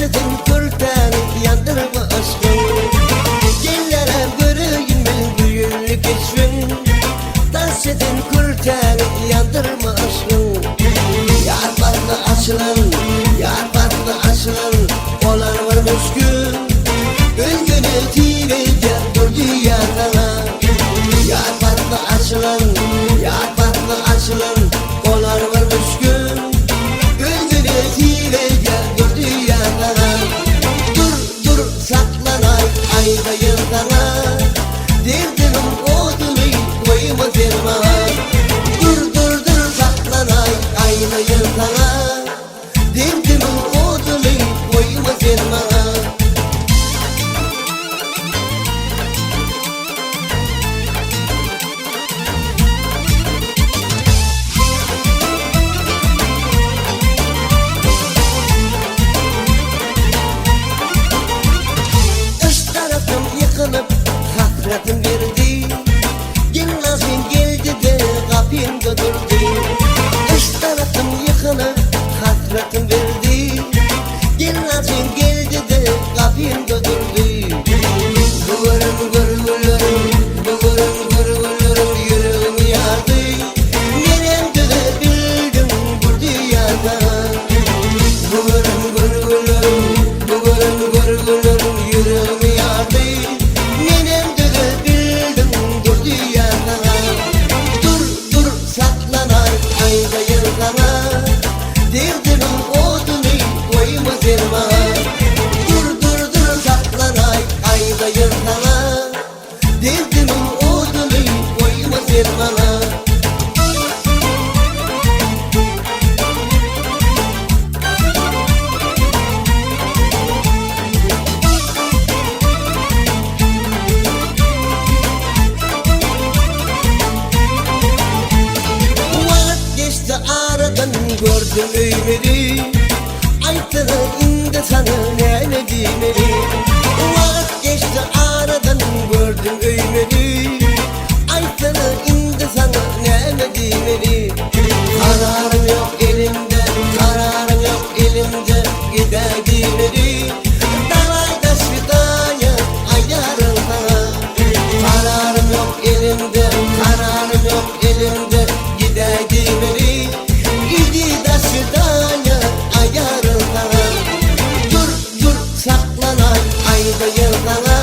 Hasretin kurtarıp yandırma aşkım. Gellere göreyim ben bugünlük geçmin. Hasretin kurtarıp yandırma aşkım. Yar farklı açılan, yar farklı açılan olan varmış gün. Gölgünü tirece durdu yakana. Yar farklı açılan, yar farklı açılan olan varmış gün. Gölgünü tirece durdu yakana. Dur dur saklanay ayda yıldana. Derdimin odunu koyma derma. Dur dur dur saklanay ayda yıldana. Derdimin odunu koyma derma. Hasretim verdi, Gülnazın geldi de kapımda durdu. Üç tarafım yıkılıp hasretim verdi, Gülnazın geldi de kapımda durdu. Duvarım gurgullarım, duvarım gurgullarım yüreğimi yardı. Neremde de bildim bu dünyada. Duvarım gurgullarım, duvarım gurgullarım yüreğimi yardı. Derdimin odunu koyma derma. Dur dur dur saklanay ayda yırtana. Derdimin odunu koyma dermana. Vakit geçti aradan gördüm öymeli. Aytını indi sana ne demeli. Vakit geçti aradan gördüm öymeli. Aytını indi sana ne demeli. Kararım yok elimde, kararım yok elimde. Gider demeli. Dalayda şidaya ayarılma. Kararım yok elimde, kararım yok elimde. Gider demeli. İdi da şidaya ayarılma. Dur dur saklanay ayda yıldana.